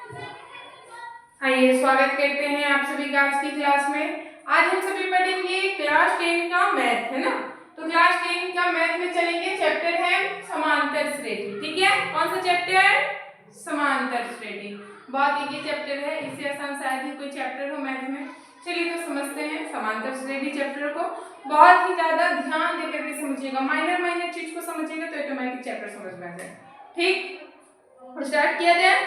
आइए स्वागत करते हैं आप सभी का आज की क्लास में। आज हम सभी पढ़ेंगे क्लास 10 का मैथ, है ना। तो क्लास 10 का मैथ में चलेंगे, चैप्टर है समांतर श्रेणी। ठीक है, कौन सा चैप्टर है? समांतर श्रेणी। बहुत इजी चैप्टर है, इससे आसान शायद ही कोई चैप्टर हो मैथ में। चलिए तो समझते हैं समांतर श्रेणी चैप्टर को। बहुत ही ज्यादा ध्यान देकर के समझिएगा, माइनर चीज को समझिएगा तो ऑटोमेटिक चैप्टर समझ में आ जाए। ठीक, स्टार्ट किया जाए।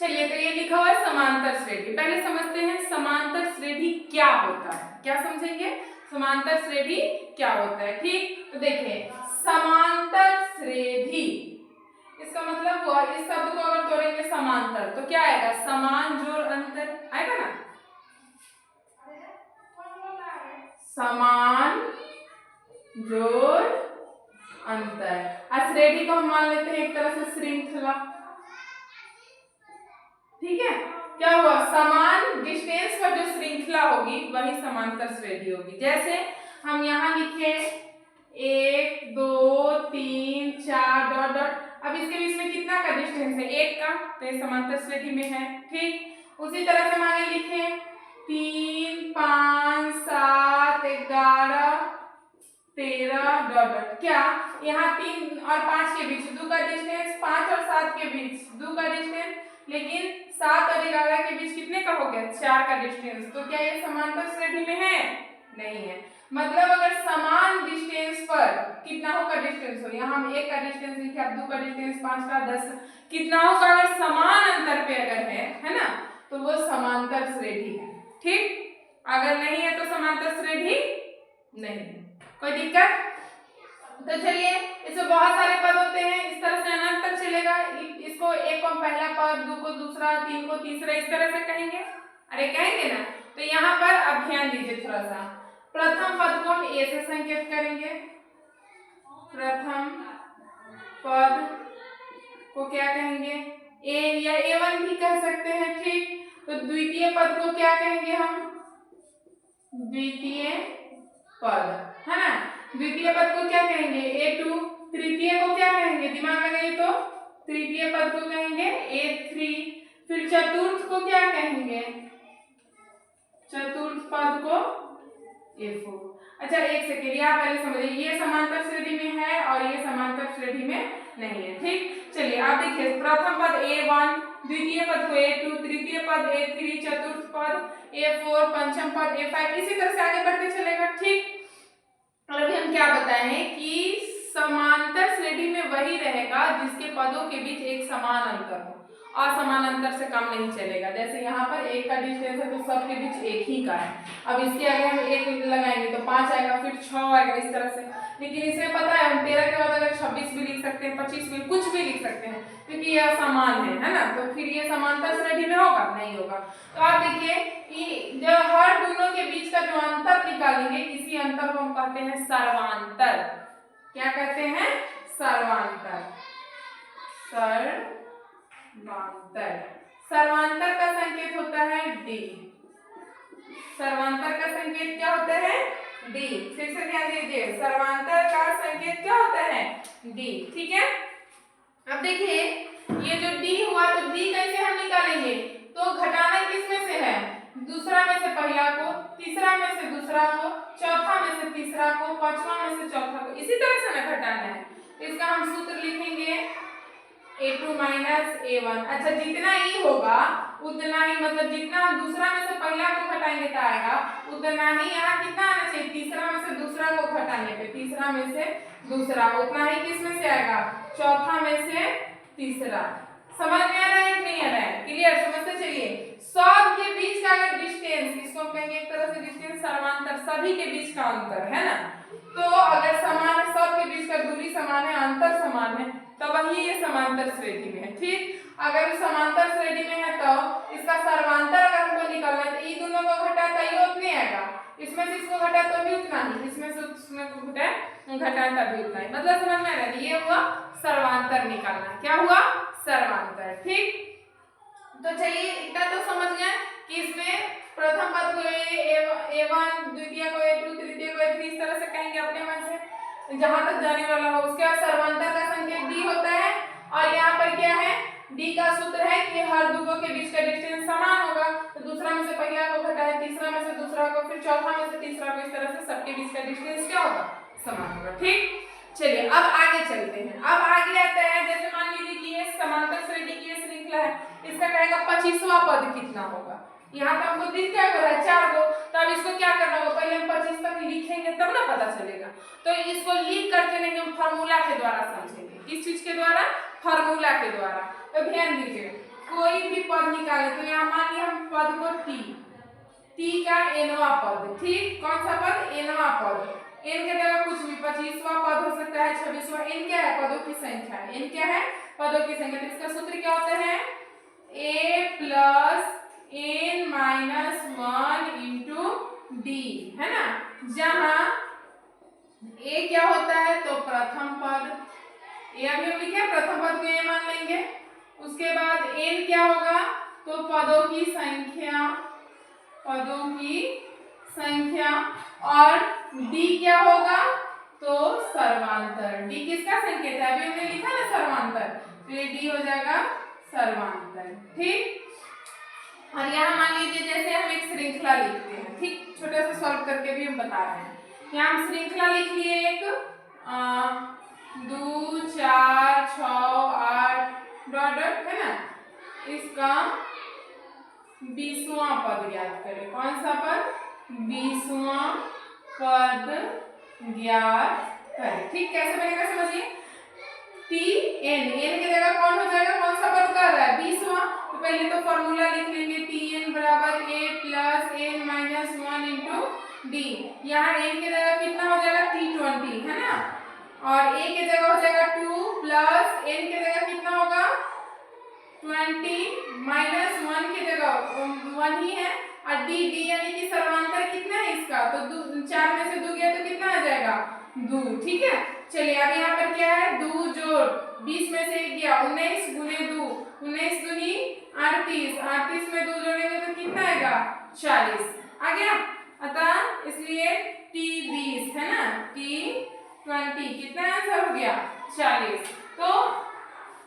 चलिए तो ये लिखा हुआ है समांतर श्रेणी। पहले समझते हैं समांतर श्रेणी क्या होता है। क्या समझेंगे? समांतर श्रेणी क्या होता है। ठीक, तो देखिए समांतर श्रेणी इसका मतलब हुआ, इस शब्द को अगर तोड़ेंगे समांतर तो क्या आएगा? समान जोड़ अंतर आएगा ना। समान जोड़ अंतर। श्रेणी को हम मान लेते हैं एक तरह से श्रृंखला। ठीक है, क्या हुआ? समान डिस्टेंस पर जो श्रृंखला होगी वही समांतर श्रेणी होगी। जैसे हम यहाँ लिखे 1 2 3 4 डॉट डॉट। अब इसके बीच में कितना का डिस्टेंस है? 1 का, तो ये समांतर श्रेणी में है। ठीक, उसी तरह से हम आगे लिखे 3 5 7 11 13 डॉट डॉट। क्या यहाँ 3 और 5 के बीच 2 का डिस्टेंस, 5 और 7 के बीच 2 का डिस्टेंस, लेकिन 7 और 11 के बीच कितने का हो गया? 4 का डिस्टेंस। तो क्या ये समांतर श्रेणी में है? नहीं है। मतलब अगर समान डिस्टेंस पर कितना हो का डिस्टेंस हो, यहाँ हम 1 का डिस्टेंस लिखे, अब 2 का डिस्टेंस, 5 का 10 कितना हो का, अगर समान अंतर पे अगर है ना, तो वो समांतर श्रेणी है। ठीक, अगर नहीं है तो समांतर श्रेणी नहीं है। कोई दिक्कत? तो चलिए, इसमें बहुत सारे पद होते हैं, इस तरह से अनंत तक चलेगा। इसको 1 को पहला पद, 2 को दूसरा, 3 को तीसरा, इस तरह से कहेंगे। अरे कहेंगे ना। तो यहाँ पर अब ध्यान दीजिए थोड़ा सा। प्रथम पद को हम ए से संकेत करेंगे। प्रथम पद को क्या कहेंगे? ए या A1 भी कह सकते हैं। ठीक, तो द्वितीय पद को क्या कहेंगे हम? द्वितीय पद, है ना। द्वितीय पद को क्या कहेंगे? A2। तृतीय को क्या कहेंगे? दिमाग लगाइए तो तृतीय पद को कहेंगे A3। फिर चतुर्थ को क्या कहेंगे? चतुर्थ पद को A4। अच्छा एक सेकेंड, यहाँ पहले समझिए, ये समांतर श्रेणी में है और ये समांतर श्रेणी में नहीं है। ठीक, चलिए आप देखिए, प्रथम पद A1, द्वितीय पद को A2, तृतीय पद A3, चतुर्थ पद A4, पंचम पद A5, इसी तरह से आगे बढ़ते चलेगा। ठीक, और अभी हम क्या बताएं कि समांतर श्रेणी में वही रहेगा जिसके पदों के बीच एक समान अंतर हो, असमान अंतर से कम नहीं चलेगा। जैसे यहाँ पर 1 का डिस्टेंस है तो सबके बीच 1 ही का है। अब इसके आगे हम 1 लगाएंगे तो 5 आएगा, फिर 6 आएगा, इस तरह से। लेकिन इसमें पता है हम 13 के बाद अगर 26 भी लिख सकते हैं, 25 भी, कुछ भी लिख सकते हैं, क्योंकि ये असमान है ना। तो फिर ये समांतर श्रेणी में होगा? नहीं होगा। तो आप देखिए कि जो हर दोनों के बीच का जो अंतर निकालेंगे, इसी अंतर को हम कहते हैं सर्वांतर। क्या कहते हैं? सर्वांतर। सर्वांतर का संकेत होता है D। सर्वांतर का संकेत क्या होता है? D। फिर से ध्यान दीजिए, सर्वांतर का संकेत क्या होता है? D। ठीक है, अब देखिए ये जो D हुआ, तो D कैसे हम निकालेंगे? तो घटाना किस में से है? दूसरा में से पहला को, तीसरा में से दूसरा को, चौथा में से तीसरा को, पांचवा में से चौथा को, इसी तरह से ना घटाना है। तो इसका हम सूत्र लिखेंगे A2 माइनस A1। अच्छा, जितना E होगा उतना ही, मतलब जितना हम दूसरा में से पहला को घटाएंगे तो आएगा, उतना ही यहाँ कितना आना चाहिए? तीसरा में से दूसरा को घटाने पे तीसरा में से दूसरा, उतना ही किस में से आएगा? चौथा में से तीसरा। समझ में आ रहा है कि नहीं आ रहा है? क्लियर? समझते चलिए। सब के बीच का अगर डिस्टेंस, इसको कहेंगे एक तरह से डिस्टेंस सर्वांतर, सभी के बीच का अंतर, है ना। तो अगर समान है, सब के बीच का दूरी समान है, अंतर समान है, तो वही ये समांतर श्रेणी में है। ठीक, अगर समांतर श्रेणी में है तो इसका सर्वांतर अगर हमको निकालना है तो ये दोनों को घटा तो ये उतने आएगा, इसमें से इसको घटा तो भी उतना ही, इसमें से उसमें को घटा तभी उतना ही। मतलब समझ में आ रहा है? ये हुआ सर्वांतर निकालना। क्या हुआ? सर्वांतर। ठीक, तो चलिए इतना तो समझ गए कि इसमें प्रथम पद को A1, द्वितीय को A2, तृतीय को A3, इस तरह से कहेंगे अपने मन से जहां तक जाने वाला हो। उसके बाद सर्वांतर का संकेत D होता है, और यहाँ पर क्या है? डी का सूत्र है कि हर दुगो के बीच का डिस्टेंस समान होगा, तो दूसरा में से पहला को घटाए, तीसरा में से दूसरा को, फिर चौथा में से तीसरा को, इस तरह से सबके बीच का डिस्टेंस क्या होगा, समान होगा। ठीक, चलिए अब आगे चलते हैं। अब आगे आता है, जैसे मान लीजिए कि ये समांतर श्रेणी की श्रृंखला है, इसका कहेगा 25वां पद कितना होगा। यहाँ पे हमको दिख क्या हो रहा है, 4 गो, तो अब इसको क्या करना होगा, पहले हम 25 तक लिखेंगे तब ना पता चलेगा। तो इसको लिख करके नहीं, हम फार्मूला के द्वारा समझेंगे। किस चीज के द्वारा, फार्मूला के द्वारा। तो ध्यान दीजिए, कोई भी पद निकाले तो यहाँ मान लिया हम पद को टी का nवां पद, ठीक, कौन सा पद, nवां पद, n के जगह कुछ भी 25वां पद हो सकता है, 26वां, n क्या है, पदों की संख्या, n क्या है, पदों की संख्या। तो इसका सूत्र क्या होता है, a plus n minus 1 into D, है ना, जहां a क्या होता है, तो प्रथम पद, ये अभी हम लिखे प्रथम पद को a मान लेंगे। उसके बाद n क्या होगा, तो पदों की संख्या, पदों की संख्या, और d क्या होगा, तो सर्वांतर। d किसका संकेत है, अभी हमने लिखा ना सर्वांतर, तो ये d हो जाएगा सर्वांतर। ठीक, और यहाँ मान लीजिए जैसे हम एक श्रृंखला लिखते हैं, ठीक, छोटे से सॉल्व करके भी हम बता रहे हैं। यहाँ हम श्रृंखला लिख लिए एक 2 4 6 8 डॉट डॉट, है ना, इसका 20वां पद ज्ञात करें। कौन सा पद, 20वां पद ज्ञात करें। ठीक, कैसे बनेगा समझिए, टी एन, एन की जगह कौन हो जाएगा, कौन सा पद कर रहा है, 20वां, तो पहले तो फॉर्मूला लिख लेंगे, टी एन बराबर A plus N minus 1 into D. यहाँ एन की जगह कितना हो जाएगा, T20, है ना, और ए की जगह हो जाएगा 2 प्लस एन की जगह कितना होगा 20 माइनस 1 की जगह 1 ही है, और डी डी यानी कि सर्वांतर कितना है इसका, तो 4 में से 2 गया तो कितना आ जाएगा, 2। ठीक है, चलिए अब यहाँ पर क्या है, 2 जोड़ 20 में से 1 गया, 19 गुने 2, 19 दूनी 38, 38 में 2 जोड़ेंगे तो कितना आएगा, 40 आ गया। अतः इसलिए T20 है ना, T20 कितना आंसर हो गया, 40। तो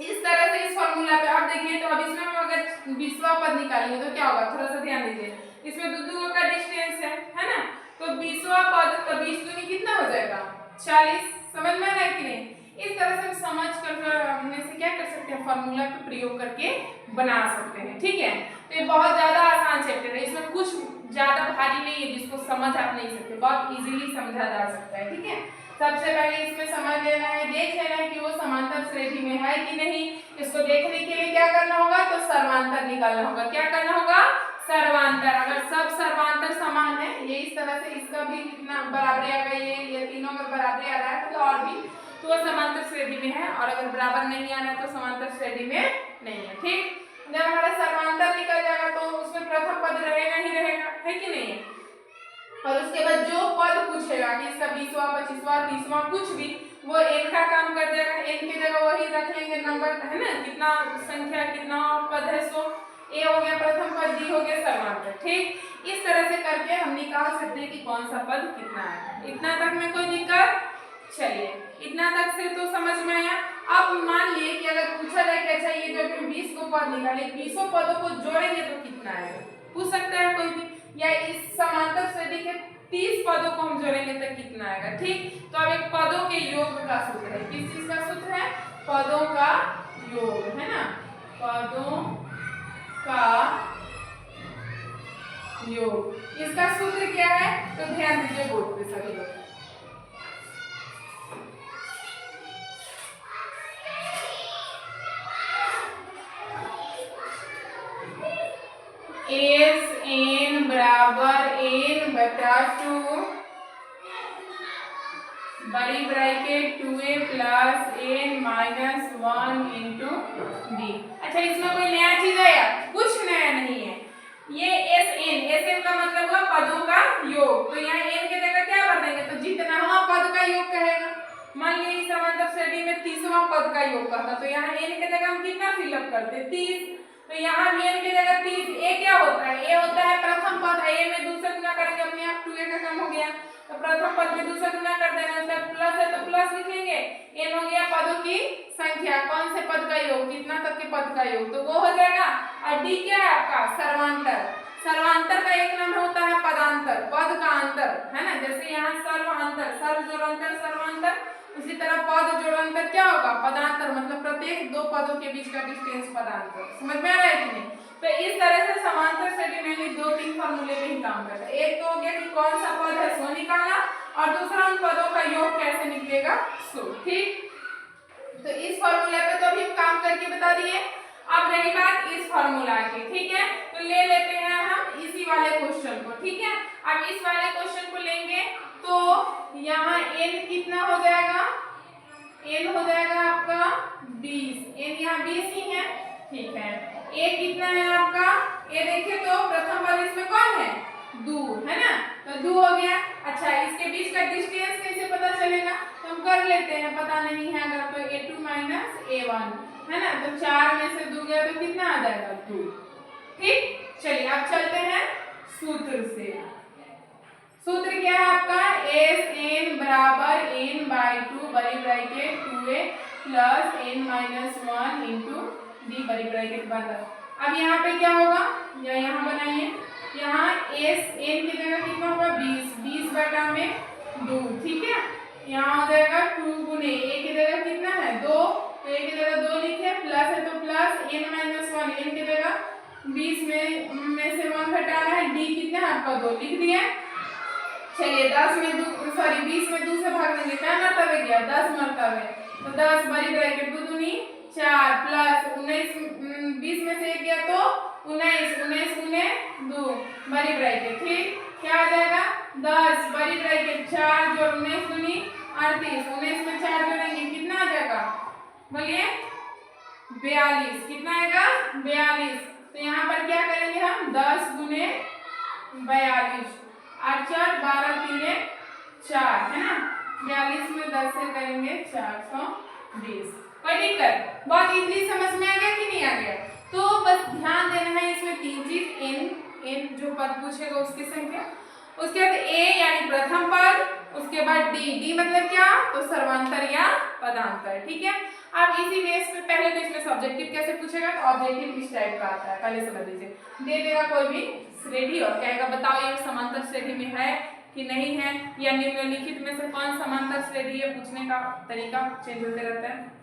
इस तरह से इस फॉर्मूला पे आप देखिए, तो अब इसमें हम अगर 20वां पद निकालेंगे तो क्या होगा, थोड़ा सा ध्यान दीजिए, इसमें दो का डिस्टेंस है ना, तो 20वां पद, तो 20 दूनी कितना हो जाएगा, 40। समझ में आ रहा है कि नहीं। इस तरह से हम समझ कर हमने से क्या कर सकते हैं, फॉर्मूला का प्रयोग करके बना सकते हैं। ठीक है, तो ये बहुत ज्यादा आसान चैप्टर है, इसमें कुछ ज्यादा भारी नहीं है जिसको समझ आप नहीं सकते, बहुत इजीली समझा जा सकता है। ठीक है, सबसे पहले इसमें समझ लेना है, देख लेना है कि वो समांतर श्रेणी में है कि नहीं। इसको देखने के लिए क्या करना होगा, तो सर्वांतर निकालना होगा। क्या करना होगा, सर्वांतर। अगर सब सर्वांतर समान है, ये इस तरह से इसका भी कितना बराबरी आ गई है, ये तीनों में बराबरी आ रहा है तो और भी, तो वो समांतर श्रेणी में है, और अगर बराबर नहीं आ रहा है तो समांतर श्रेणी में नहीं है। ठीक, जब हमारा सर्वांतर निकल जाएगा तो उसमें प्रथम पद रहेगा ही रहेगा, है कि नहीं है, और उसके बाद जो पद पूछेगा कि इसका 20वां 25वां 30वां कुछ भी, वो n का काम कर देगा, n की जगह वही रख लेंगे नंबर, है ना, कितना संख्या कितना पद है, सो a हो गया प्रथम पद, d हो गया सर्वांतर। ठीक, इस तरह से करके हम निकाल सकते हैं कि कौन सा पद कितना है। इतना तक में कोई दिक्कत, चलिए इतना तक से तो समझ में आया। अब मान लिए कि अगर पूछा जाए कि अच्छा ये जो 20 को पद निकाले, 20 पदों को जोड़ेंगे तो कितना आएगा, पूछ सकता है कोई भी, या इस समांतर श्रेणी के 30 पदों को हम जोड़ेंगे तो कितना आएगा। ठीक, तो अब एक पदों के योग का सूत्र है, किस चीज का सूत्र है, पदों का योग, है ना, पदों का योग। इसका सूत्र क्या है, तो ध्यान दीजिए बोर्ड पे सभी लोग, एस एन बराबर n बटा 2 बड़ी bracket 2a plus n minus 1 into D. अच्छा, इसमें कोई नया चीज है या कुछ नया नहीं है, ये एस एन का मतलब हुआ पदों का योग, तो यहाँ n की जगह क्या भर देंगे, तो जितना पद का योग कहेगा। मान लीजिए समांतर श्रेणी में 30वां पद का योग करता, तो यहाँ n की जगह हम कितना फिलअप करते, 30, तो यहाँ भी n की जगह 30, a क्या होता है, a होता है प्रथम पद, a में दूसरा गुना करेंगे अपने आप 2a का कम हो गया, तो प्रथम पद में दूसरा गुना कर देना, उसका प्लस है तो प्लस लिखेंगे। n हो गया पदों की संख्या, कौन से पद का योग, कितना तक के पद का योग, तो वो हो जाएगा। और d क्या है आपका, सर्वांतर। सर्वांतर का एक नाम होता है पदांतर, पद का अंतर, है ना। जैसे यहाँ सर्वांतर, सर्व जोड़ांतर सर्वांतर, उसी तरह पद जोड़ांतर क्या होगा, पदांतर, मतलब प्रत्येक दो पदों के बीच का डिस्टेंस पदांतर। समझ में आ रहा है कि नहीं। तो इस तरह से समांतर श्रेणी में भी 2-3 फॉर्मूले पे ही काम करता है। एक तो हो गया कि कौन सा पद है सो निकालना, और दूसरा उन पदों का योग कैसे निकलेगा सो। ठीक, तो इस फॉर्मूले पे तो अभी हम काम करके बता दिए। अब रही बात इस फॉर्मूला की, ठीक है। तो ले लेते हैं हम इसी वाले क्वेश्चन को, ठीक है। अब इस वाले क्वेश्चन को लेंगे तो यहाँ n कितना हो जाएगा, n हो जाएगा आपका 20, n यहाँ 20 ही है, ठीक है। a कितना है आपका, a देखिए तो प्रथम पद इसमें कौन है, दूर, है ना, तो 2 हो गया। अच्छा, इसके बीच का डिस्टेंस कैसे पता चलेगा, तो हम कर लेते हैं, पता नहीं है अगर तो a2 - a1, है ना, तो 4 में से 2 गया तो कितना आ जाएगा, 2। ठीक, चलिए अब चलते हैं सूत्र से। सूत्र क्या है आपका, Sn बराबर n/2 बड़ी bracket 2a plus n-1 into d बड़ी ब्रैकेट बंद। अब यहाँ पे क्या होगा, या यहाँ बनाइए, यहाँ Sn की जगह कितना होगा, 20 बटा में 2, ठीक है। यहाँ हो जाएगा 2 गुने a की जगह कितना है 2, तो a की जगह 2 लिखे, प्लस है तो प्लस n-1, n की जगह 20 में से 1 घटाना है, d कितना है आपका 2 लिख दिया। चलिए 10 में 2 सॉरी 20 में 2 से भाग देंगे, क्या मरतबे गया 10 मरतबे, तो 10 बड़ी ब्रैकेट 2 दूनी 4 प्लस 19 20 में से 1 गया तो 19 गुने 2 बड़ी ब्रैकेट, ठीक, क्या आ जाएगा 10 बड़ी ब्रैकेट 4 जोड़ 19 दूनी 38, 19 में 4 जोड़ेंगे कितना आ जाएगा, बोलिए 42, कितना आएगा 42। तो यहाँ पर क्या करेंगे हम 10 गुने 42, 8 4 12 3 4, है ना, 42 में 10 से करेंगे 420। कोई दिक्कत, बहुत इजीली समझ में आ गया कि नहीं आ गया। तो बस ध्यान देना है इसमें 3 चीज, n जो पद पूछेगा उसकी संख्या, उसके बाद a यानी प्रथम पद, उसके बाद d मतलब क्या, तो सर्वांतर या पदांतर, ठीक है। अब इसी बेस पे पहले तो इसमें सब्जेक्टिव कैसे पूछेगा, तो ऑब्जेक्टिव इस टाइप का आता है, पहले समझ लीजिए। दे देगा कोई भी श्रेणी और कहेगा बताओ ये समांतर श्रेणी में है कि नहीं है, या निम्नलिखित में से कौन समांतर श्रेणी है, पूछने का तरीका चेंज होते रहता है।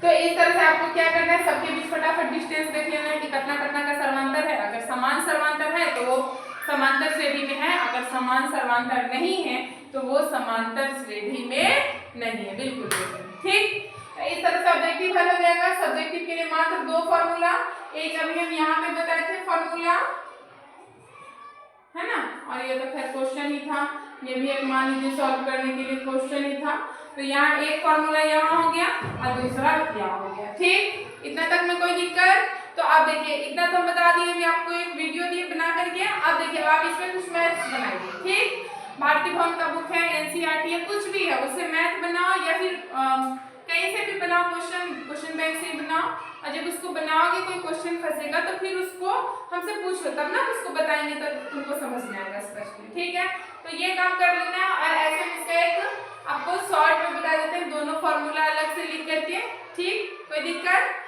तो इस तरह से आपको क्या करना है, सबके बीच फटाफट डिस्टेंस देख लेना है कि कितना का सर्वांतर है। अगर समान सर्वांतर है तो वो समांतर श्रेणी में है, अगर समान सर्वांतर नहीं है तो वो समांतर श्रेणी में नहीं है, बिल्कुल ठीक। इस तरह से ऑब्जेक्टिव हल हो जाएगा। सब्जेक्टिव के लिए मात्र 2 फार्मूला, एक अभी हम यहाँ पे बताए थे फार्मूला, है ना, और ये तो खैर क्वेश्चन ही था, ये भी एक मान लीजिए सॉल्व करने के लिए क्वेश्चन ही था। तो यहाँ एक फार्मूला यहाँ हो गया और दूसरा यहाँ हो गया, ठीक, इतना तक में कोई दिक्कत। तो आप देखिए इतना तो हम बता दिए, अभी आपको एक वीडियो दिए बना करके, अब देखिए आप इसमें कुछ मैथ्स बनाइए, ठीक। भारतीय भवन का बुक है, NCERT है, कुछ भी है, उससे मैथ बनाओ या फिर कहीं से भी बनाओ, क्वेश्चन बैंक से बनाओ, और जब उसको बनाओगे कोई क्वेश्चन फंसेगा तो फिर उसको हमसे पूछो, तब ना उसको बताएंगे तो तुमको समझ में आएगा स्पष्ट, ठीक है। तो ये काम कर लेना, और ऐसे में इसका एक आपको शॉर्ट में बता देते हैं, दोनों फॉर्मूला अलग से लिख करके, ठीक, कोई दिक्कत।